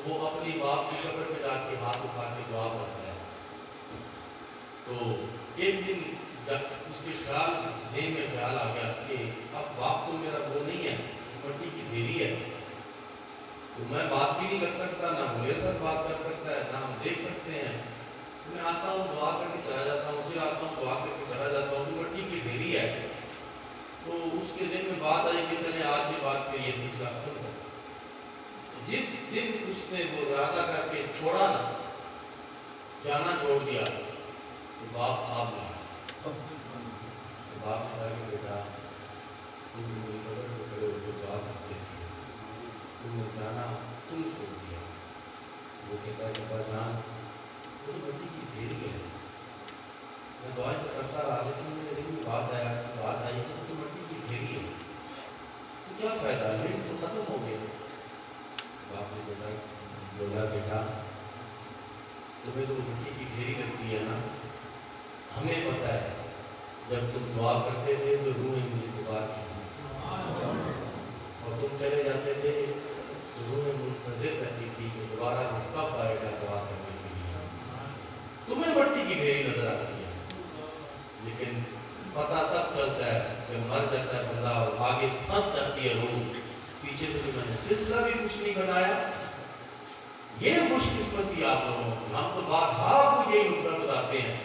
تو وہ اپنی باپ کی قبر پہ جا کے ہاتھ اٹھا کے دعا کرتا ہے. تو ایک دن اس کے ذہن میں خیال آ گیا کہ اب باپ تو میرا وہ نہیں ہے، مٹی کی ڈھیری ہے، تو میں بات بھی نہیں کر سکتا، نہ میرے ساتھ بات کر سکتا ہے، نہ ہم دیکھ سکتے ہیں. میں آتا ہوں دعا کر کے چلا جاتا ہوں، پھر آتا ہوں دعا کر کے چلا جاتا ہوں، تو مٹی کی ڈھیری ہے. تو اس کے ذہن میں بات آئی کہ چلیں آج کے بعد پھر یہ سلسلہ ختم ہو. جس دن اس نے وہ ارادہ کر کے چھوڑا نا، جانا چھوڑ دیا، تو باپ خواب میں آیا. باپ نے کہا کہ بیٹا تم میری قبر پہ کھڑے ہو کے دعا کرتے تھے، تم نے جانا تم چھوڑ دیا. وہ کہتا ہے ابا جان وہ تو مٹی کی ڈھیری ہے، میں دعائیں تو کرتا رہا لیکن میرے ذہن میں بات آئی کہ وہ تو مٹی کی ڈھیری ہے، تو کیا فائدہ، لنک تو ختم ہو گیا. باپ نے بولا بیٹا تمہیں تو مٹی کی ڈھیری لگتی ہے نا، ہمیں پتہ ہے جب تم دعا کرتے تھے تو روحیں مجھے پکارتی تھی، اور تم چلے جاتے تھے تو روحیں منتظر رہتی تھی کہ دوبارہ ہم کب آئے گا دعا کرنے کے لیے. تمہیں مٹی کی ڈھیری نظر آتی ہے، لیکن پتہ تب چلتا ہے کہ مر جاتا ہے بندہ اور آگے پھنس جاتی ہے روح. پیچھے سے جو میں نے سلسلہ بھی کچھ نہیں بنایا. یہ خوش قسمتی آپ لوگوں کو، ہم تو بارہا آپ کو یہی نقطہ بتاتے ہیں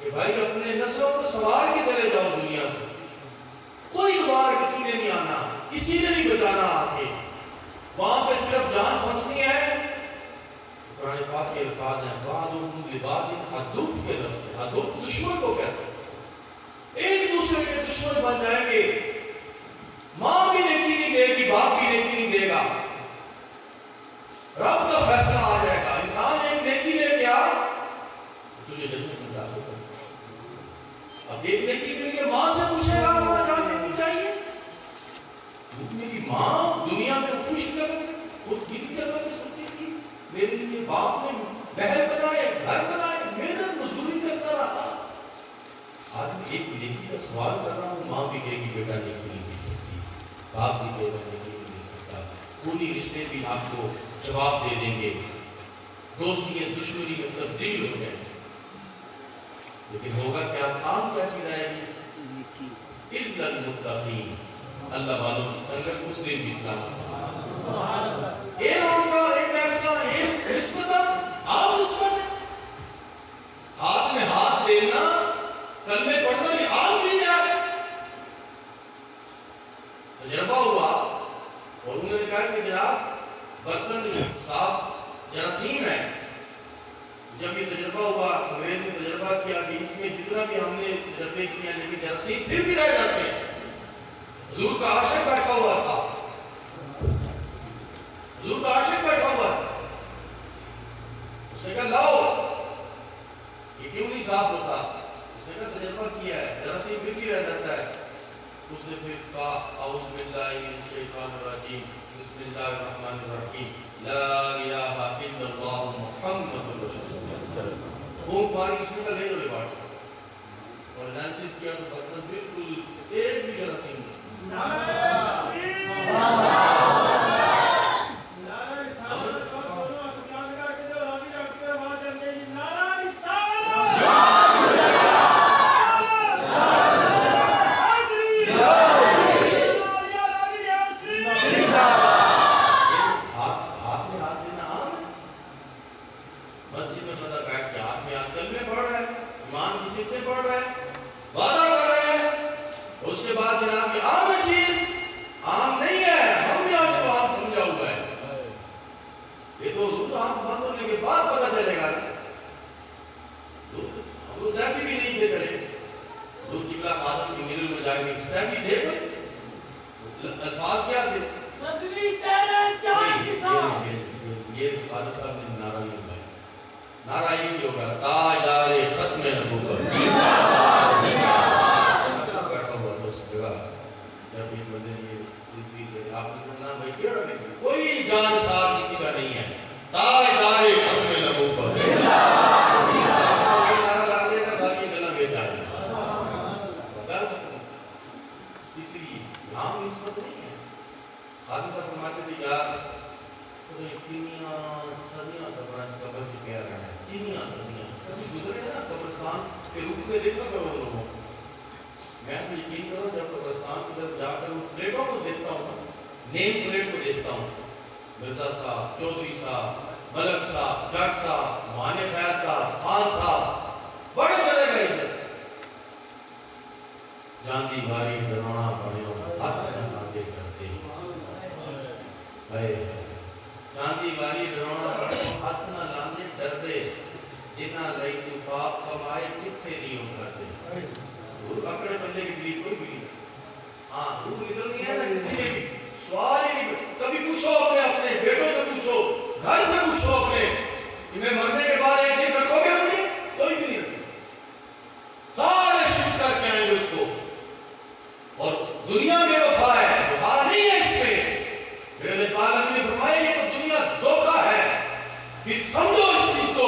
کہ بھائی اپنے نسلوں کو سوار کے چلے جاؤ دنیا سے. کوئی دوبارہ کسی نے نہیں آنا، کسی نے نہیں بچانا آ کے. وہاں پہ صرف جان پہنچنی ہے. تو قرآن پاک کے الفاظ ہیں بعضهم لبعض عدو کے لفظ ہے. عدو دشمن کو کہتے ہیں، ایک دوسرے کے دشمن بن جائیں گے. ماں بھی نیکی نہیں دے گی، باپ بھی نیکی نہیں دے گا، رب کا فیصلہ آ جائے گا. انسان ایک نیکی لے کے آ تجھے جنت میں داخل کر. اب ایک نیکی کے لیے ماں سے پوچھے گا ماں جان نیکی چاہیے، میری ماں دنیا میں خوش کر خود بھی جگہ پہ سوچی تھی، میرے لیے باپ نے محل بنائے، گھر بنائے، محنت مزدوری کرتا رہا. آج ایک نیکی کا سوال کر رہا ہوں، ماں بھی کہے گی بیٹا نیکی نہیں دے سکتی، باپ بھی کہے گا نیکی نہیں دے سکتا. خونی رشتے بھی آپ کو جواب دے دیں گے، دوستی دشمنی میں تبدیل ہو جائیں گے. لیکن ہوگا کیا؟ عام کیا چیز آئے گی؟ الا المتقین، اللہ والوں کی سنگت اس دن بھی سلامت ہے. ایک روکا، ایک فیصلہ، ایک نسبت، آپ نسبت ہے. ہاتھ میں ہاتھ لینا، کلمے پڑھنا، یہ عام چیز ہے. تجربہ ہوا اور انہوں نے کہا کہ جناب برتن صاف جراثیم ہے. جب یہ تجربہ ہوا، انگریز نے تجربہ کیا کہ اس میں جتنا بھی ہم نے تجربے کیا لیکن جراثیم پھر بھی رہ جاتے ہیں. حضور کا عاشق بیٹھا ہوا تھا، حضور کا عاشق بیٹھا ہوا تھا. اس نے کہا لاؤ، یہ کیوں نہیں صاف ہوتا؟ اس نے کہا تجربہ کیا ہے، جراثیم پھر بھی رہ جاتا ہے. اس نے پھر کہا اعوذ باللہ من الشیطان الرجیم بسم اللہ الرحمن الرحیم لا الہ الا اللہ محمد رسول اللہ. بھوک ماری، اس نے کہا لے لو لباس، اور انالسس کیا تو برتن بالکل ایک بھی جراثیم نہیں. کنیاں صدیاں قبر سے پیا رہنا ہے، کنیاں صدیاں کبھی گزرے نا قبرستان کے روپ میں دیکھا کرو ان لوگوں کو. میں تو یقین کرو جب قبرستان کی طرف جا کر ان پلیٹوں کو دیکھتا ہوں نا، نیم پلیٹ کو دیکھتا ہوں، مرزا صاحب، چودھری صاحب، ملک صاحب، جٹ صاحب، مہانے خیال صاحب، خان صاحب، بڑے چلے گئے جیسے جاندی باری ڈرونا بڑھیوں ہاتھ نہ لاندے ڈرتے. جاندی باری ڈرونا بڑھیوں ہاتھ نہ لاندے ڈردے، جنہ لئی تو پاپ کمائے کتھے دیوں کر دے. اپنے بندے کی دلیل کوئی بھی نہیں. ہاں روح نکلنی ہے نا کسی میں بھی سوال ہی نہیں. کبھی پوچھو اپنے بیٹوں سے پوچھو، گھر سے پوچھو اپنے کہ میں مرنے کے بعد ایک دن رکھو گے مجھے؟ کوئی بھی نہیں رکھے. سارے شفٹ کر کے آئیں گے اس کو. اور دنیا میں وفا ہے، وفا نہیں ہے اس میں. میرے پاک نے فرمایا یہ تو دنیا دھوکہ ہے. پھر سمجھو اس چیز کو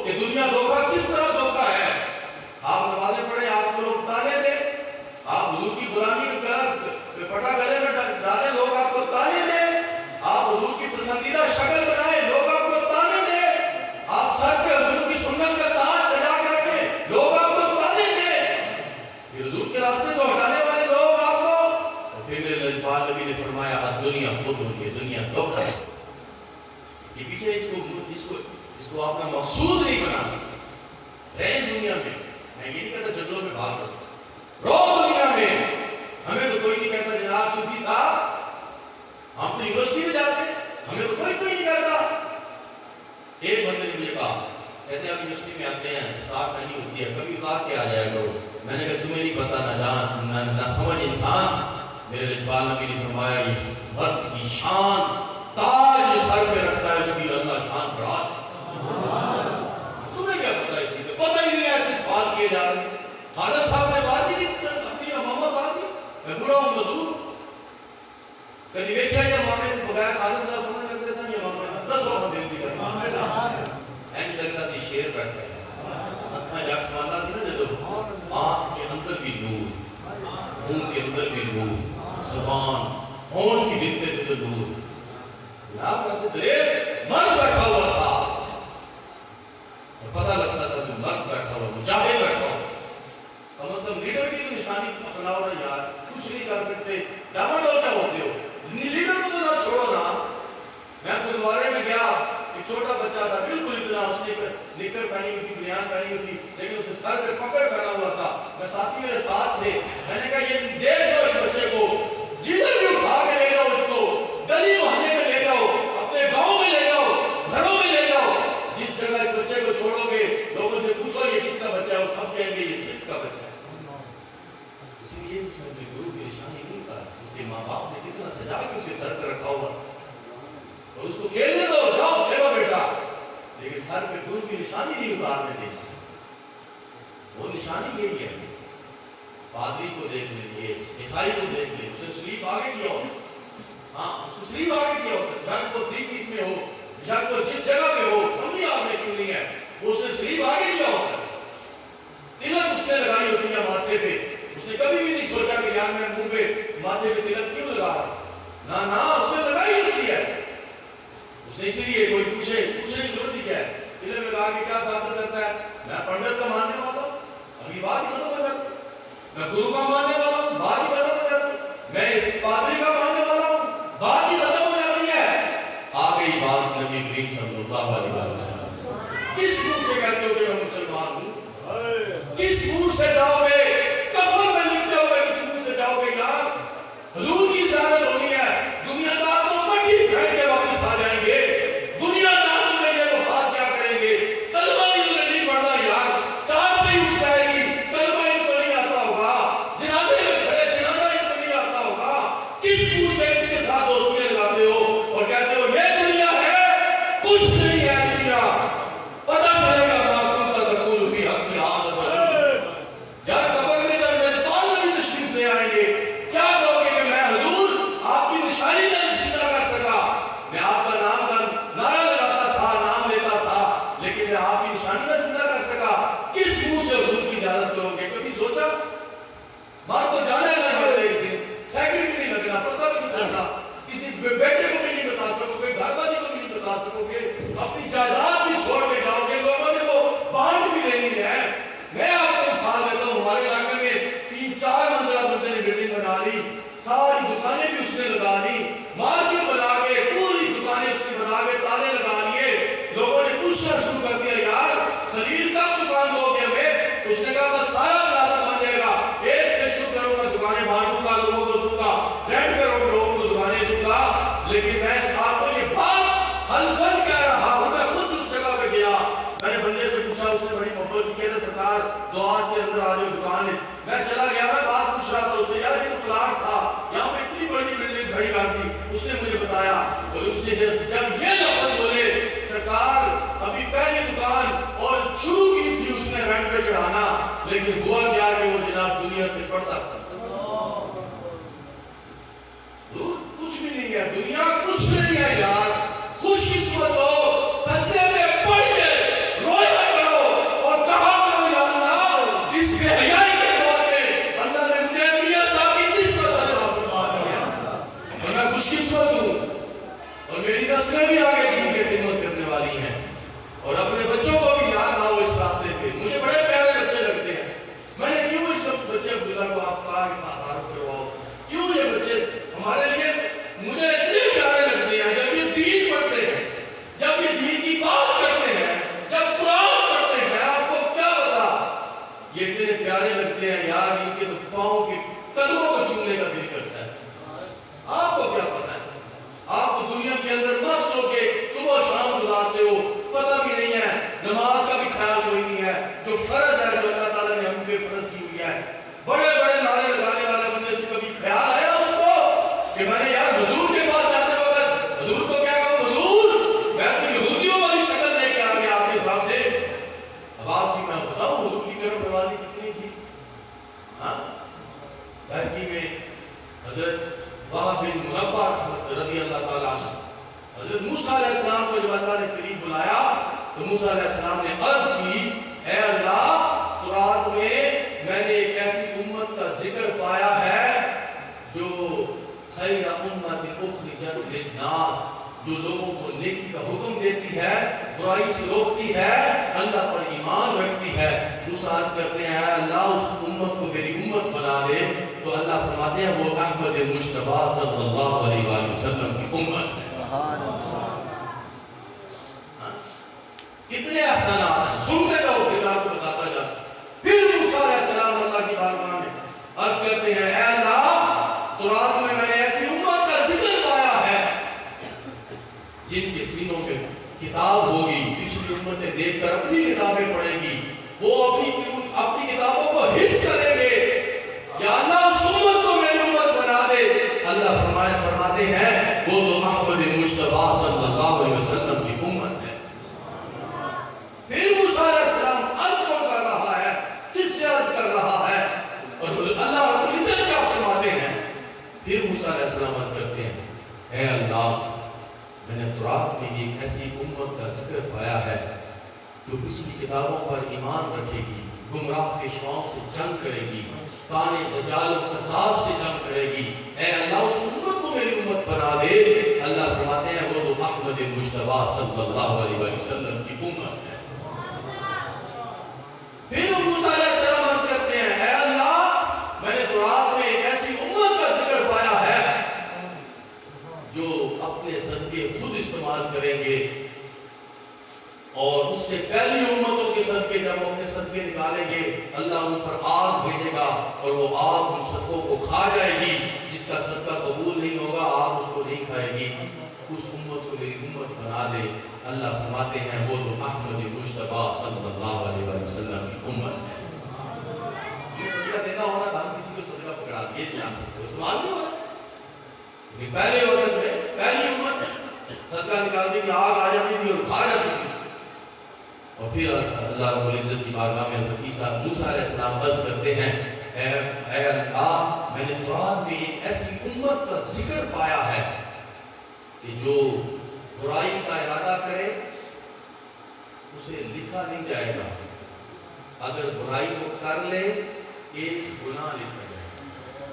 کہ دنیا دھوکہ کس طرح دھوکہ ہے. آپ نمازیں پڑھیں، آپ کو لوگ تانے دیں، آپ حضور کی غلامی کا پٹا گلے میں ڈالیں، لوگ آپ کو تانے دیں. آپ حضور کی پسندیدہ شکل بنائیں، لوگ آپ کو تانے دیں. آپ سر پہ حضور کی سنت کا تاج سجا کے رکھیں، لوگ آپ کو تانے دیں. پھر حضور کے راستے سے ہٹانے والے لوگ آپ کو. اور پھر میرے لجپال نبی نے فرمایا دنیا خود ہوگی، دنیا دھوکہ ہے. اس کے پیچھے اس کو اپنا مقصود نہیں بنانا. رہے دنیا میں، میں یہ نہیں کہتا جنگلوں میں بھاگ رو دنیا میں. ہمیں تو کوئی نہیں کہتا جناب صوفی صاحب ہم تو یونیورسٹی میں جاتے ہیں، ہمیں تو کوئی نہیں کہتا. ایک بندے نے مجھے کہا، کہتے ہیں آپ یونیورسٹی میں آتے ہیں، اسٹاف نہیں ہوتی ہے، کبھی اتار کے آ جائے کرو. میں نے کہا تمہیں نہیں پتا نہ جان نہ سمجھ انسان. میرے لجپال نبی نے فرمایا یہ مرد کی شان تاج سر پہ رکھتا ہے، اس کی اللہ شان بڑھا. تمہیں کیا پتا اسی سے؟ پتہ ہی نہیں. ایسے سوال کیے جا رہے ہیں. خادم صاحب نے بات کی اپنی امامہ بات کی، میں بڑا ہوں مزور. کدی دیکھا یہ امامے بغیر خادم صاحب سمجھ لگتے سن یہ امامے 10 وقت دل دی کرنا اینج لگتا سی شیر بیٹھا ہے. اکھاں جا کے مانتا تھی نا جدو آنکھ کے اندر بھی نور، منہ کے اندر بھی نور، زبان ہونٹ کی بنتے تھے تو نور. جناب ویسے تو ایک مرد بیٹھا ہوا تھا اور پتہ لگتا تھا کہ مرد بیٹھا ہوا، مجاہد بیٹھا ہوا. اور مطلب لیڈر کی تو نشانی اپناؤ نا یار، کچھ نہیں کر سکتے. ڈامن ڈول کیا ہوتے ہو، لیڈر کو تو نہ چھوڑو نا. میں گردوارے میں گیا، ایک چھوٹا بچہ تھا بالکل اتنا، اس نے نکر پہنی ہوئی تھی، بنیان پہنی ہوئی تھی، لیکن اسے سر پہ پکڑ پہنا ہوا تھا. میں ساتھی میرے ساتھ تھے، میں نے کہا یہ دیکھ لو اس بچے کو، جدھر بھی اٹھا کے لے جاؤ اس کو، گلی محلے میں لے جاؤ، اپنے گاؤں میں لے جاؤ، گھروں میں لے جاؤ. جس جگہ اس بچے کو چھوڑو گے لوگوں سے پوچھو یہ کس کا بچہ ہے، وہ سب کہیں گے یہ سکھ کا بچہ ہے. اسی لیے اس نے اپنے گرو کی نشانی نہیں اتاری. اس کے ماں باپ نے کتنا سجا کے اس کے سر پہ رکھا ہوا اور اس کو کھیلنے دو، جاؤ کھیلو بیٹا، لیکن سر پہ گرو کی نشانی نہیں اتارنے دیں. وہ نشانی یہی ہے. پادری کو دیکھ لیں، یہ عیسائی کو دیکھ لیں، اسے سلیپ آگے کیا ہوتا. ہاں اس کو سلیپ آگے کیا ہوتا، جب وہ 3 پیس میں ہو، جب وہ جس جگہ پہ ہو، سمجھے آپ نے کیوں نہیں ہے، وہ اسے سلیپ آگے کیا ہوتا. تلک اس نے لگائی ہوتی ہے ماتھے پہ. اس نے کبھی بھی نہیں سوچا کہ یار میں منہ پہ ماتھے پہ تلک کیوں لگا رہا. نہ اس نے لگائی ہوتی ہے. اس نے اسی لیے کوئی پوچھنے کی ضرورت نہیں ہے. تلک لگا کے کیا ثابت کرتا ہے؟ میں پنڈت کا ماننے والا ہوں، اگلی بات ہی ختم ہو جاتی. میں گرو کا ماننے والا ہوں، بات ہی ختم ہو جاتی. میں پادری کا ماننے والا ہوں، بات ہی ختم ہو جاتی ہے. آ گئی بات نبی کریم صلی اللہ علیہ وسلم. کس منہ سے کہتے ہو کہ میں مسلمان ہوں؟ کس منہ سے جاؤ گے؟ کفن میں لپٹے ہوئے کس منہ سے جاؤ گے؟ یار حضور کی زیارت ہونی ہے. دنیا دار تو مٹی پھینک کے واپس آ جائیں گے. دنیا دار تمہیں یہ وفات کیا کریں گے؟ کلمہ ہی تمہیں نہیں پڑھنا یار. چاند پہ اٹھ جائے گی، کلمہ ان کو نہیں آتا ہوگا. جنازے میں کھڑے جنازہ ان کو نہیں آتا ہوگا. کس منہ سے ان کے ساتھ دوستیاں لگاتے ہو اور کہتے ہو یہ دنیا ہے؟ کچھ نہیں ہے دنیا. پتہ چلے گا یار الفن کہہ رہا ہوں، میں خود اس جگہ پہ گیا، میں نے بندے سے پوچھا، اس نے بڑی محبت کی، کہتے سرکار دعاز کے اندر آ جاؤ، دکان ہے. میں چلا گیا، میں بات پوچھ رہا تھا اس سے، یار یہ تو پلاٹ تھا، یہاں پہ اتنی بڑی بلڈنگ کھڑی کرتی. اس نے مجھے بتایا، اور اس نے جب یہ لفظ بولے سرکار ابھی پہلی دکان اور شروع کی تھی اس نے رنگ پہ چڑھانا، لیکن ہوا کیا کہ وہ جناب دنیا سے پڑتا تھا. کچھ بھی نہیں ہے، دنیا کچھ نہیں ہے یار. خوش قسمت ہو، سجدے میں پڑ کے رویا کرو اور کہا کرو یا اللہ اس بے حیائی کے دور میں اللہ نے مجھے میاں صاحب کی نسبت عطا فرما دیا اور میں خوش قسمت ہوں اور میری نسلیں بھی آگے دین کی خدمت کرنے والی ہیں. اور اپنے بچوں کو بھی یاد لاؤ اس راستے پہ. مجھے بڑے پیارے بچے لگتے ہیں. میں نے کیوں اس وقت بچے عبداللہ کو آپ کا تعارف کرواؤ، کیوں یہ بچے ہمارے لیے مجھے اتنے پیارے لگتے ہیں. جب یہ دین پڑھتے ہیں، جب یہ دین کی بات کرتے ہیں، جب قرآن پڑھتے ہیں، آپ کو کیا بتا یہ اتنے پیارے لگتے ہیں یار. ان کے تو پاؤں کے قدموں کو چومنے کا دل کرتا ہے. آپ کو کیا پتا ہے؟ آپ تو دنیا کے اندر مست ہو کے صبح شام گزارتے ہو، پتہ بھی نہیں ہے، نماز کا بھی خیال کوئی نہیں ہے. جو فرض ہے، جو اللہ تعالیٰ نے ہم پہ فرض کی ہوئی ہے، بڑے بڑے نعرے لگانے والے بندے سے کبھی خیال آیا اس کو کہ میں نے یار حضور کے پاس جاتے وقت حضور کو کیا کہوں، حضور میں تو یہودیوں والی شکل لے کے آ گیا آپ کے سامنے. اب آپ کی میں بتاؤں حضور کی کرم نوازی کتنی تھی. ہاں بہتی میں حضرت وہب بن منبہ رضی اللہ تعالیٰ عنہ، حضرت موسیٰ علیہ السلام کو جب اللہ نے قریب بلایا تو موسیٰ علیہ السلام نے عرض کی، اے اللہ تورات میں نے ایک ایسی امت کا ذکر پایا ہے جو خیر امت اخرجت للناس، جو لوگوں کو نیکی کا حکم دیتی ہے، برائی سے روکتی ہے، اللہ پر ایمان رکھتی ہے. موسیٰ عرض کرتے ہیں اے اللہ اس امت کو میری امت بنا دے. تو اللہ فرماتے ہیں وہ احمد مجتبیٰ صلی اللہ علیہ وآلہ وسلم کی امت ہے. کتنے احسانات ہیں، سنتے رہو پھر آپ کو بتاتا جاتا. پھر موسیٰ علیہ السلام اللہ کی بارگاہ میں عرض کرتے ہیں اے اللہ تورات میں نے ایسی امت کا ذکر پایا ہے جن کے سینوں میں کتاب ہوگی، پچھلی امتیں دیکھ کر اپنی کتابیں پڑھیں گی، وہ اپنی کتابوں کو حفظ کریں گے. یا اللہ اس امت کو میری امت بنا دے. اللہ فرماتے ہیں وہ تو احمد مجتبیٰ صلی اللہ علیہ وسلم کی امت ہے. پھر موسیٰ علیہ السلام عرض کون کر رہا ہے، کس سے عرض کر رہا ہے، اور اللہ رب العزت کیا فرماتے ہیں. پھر موسیٰ علیہ السلام عرض کرتے ہیں اے اللہ میں نے تورات میں ایک ایسی امت کا ذکر پایا ہے جو پچھلی کتابوں پر ایمان رکھے گی، گمراہ پیشواؤں سے جنگ کرے گی، کانے دجال و کذاب سے جنگ کرے گی. اے اللہ اس امت کو میری امت بنا دے. اللہ فرماتے ہیں وہ تو احمد مجتبیٰ صلی اللہ علیہ وسلم کی امت ہے. پھر موسیٰ علیہ السلام عرض کرتے ہیں اے اللہ میں نے تورات میں ایک ایسی امت کا ذکر پایا ہے جو اپنے صدقے خود استعمال کریں گے، اور اس سے پہلی امتوں کے صدقے جب وہ اپنے صدقے نکالیں گے اللہ ان پر آگ بھیجے گا اور وہ آگ ان صدقوں کو کھا جائے گی. جس کا صدقہ قبول نہیں ہوگا آگ اس کو نہیں کھائے گی. اس امت کو میری امت بنا دے. اللہ فرماتے ہیں وہ تو احمد مجتبیٰ صلی اللہ علیہ وسلم کی امت ہے. یہ صدقہ دینا ہونا تھا، ہم کسی کو صدقہ پکڑا دیے نہیں آپ سکتے، استعمال نہیں ہو رہا. لیکن پہلے وقت میں پہلی امت صدقہ نکالتی تھی، آگ آ جاتی تھی اور کھا جاتی تھی. اور پھر اللہ رب العزت کی بارگاہ میں حضرت موسیٰ علیہ السلام عرض کرتے ہیں اے اللہ میں نے تورات میں ایک ایسی امت کا ذکر پایا ہے کہ جو برائی کا ارادہ کرے اسے لکھا نہیں جائے گا، اگر برائی کو کر لے ایک گناہ لکھا جائے گا.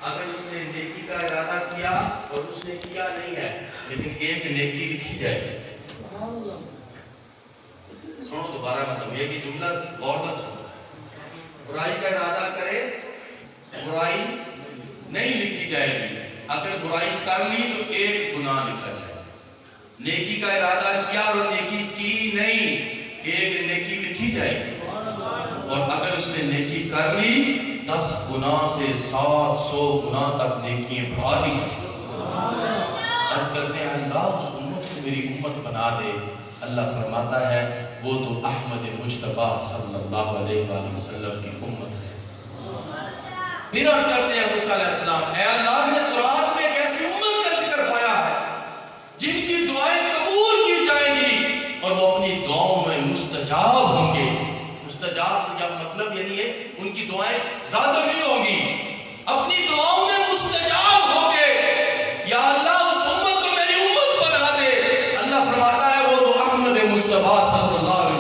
اگر اس نے نیکی کا ارادہ کیا اور اس نے کیا نہیں ہے لیکن ایک نیکی لکھی جائے گی. سنو دوبارہ مطلب یہ کہ جملہ غور سے سنو. برائی کا ارادہ کرے برائی نہیں لکھی جائے گی، اگر برائی کر لی تو ایک گناہ لکھا جائے گا. نیکی کا ارادہ کیا اور نیکی کی نہیں، ایک نیکی لکھی جائے گی. اور اگر اس نے نیکی کر لی 10 گناہ سے 700 گناہ تک نیکیاں بڑھا لی جائیں. عرض کرتے ہیں اللہ اس امت امت بنا دے. اللہ فرماتا ہے وہ تو احمد مجتبیٰ صلی اللہ علیہ وآلہ وسلم کی امت ہے. پھر عرض کرتے ہیں موسیٰ علیہ السلام اے اللہ میں نے تورات میں ایک ایسی امت کا ذکر پایا ہے جن کی دعائیں قبول کی جائیں گی اور وہ اپنی دعاؤں میں مستجاب ہوں گے. مستجاب کا مطلب یعنی ہے ان کی دعائیں رد نہیں ہوں گی, اپنی دعاؤں میں مستجاب ہوں گے. یا اللہ اس امت کو میری امت بنا دے. اللہ فرماتا ہے وہ تو احمد مجتبیٰ صلی اللہ علیہ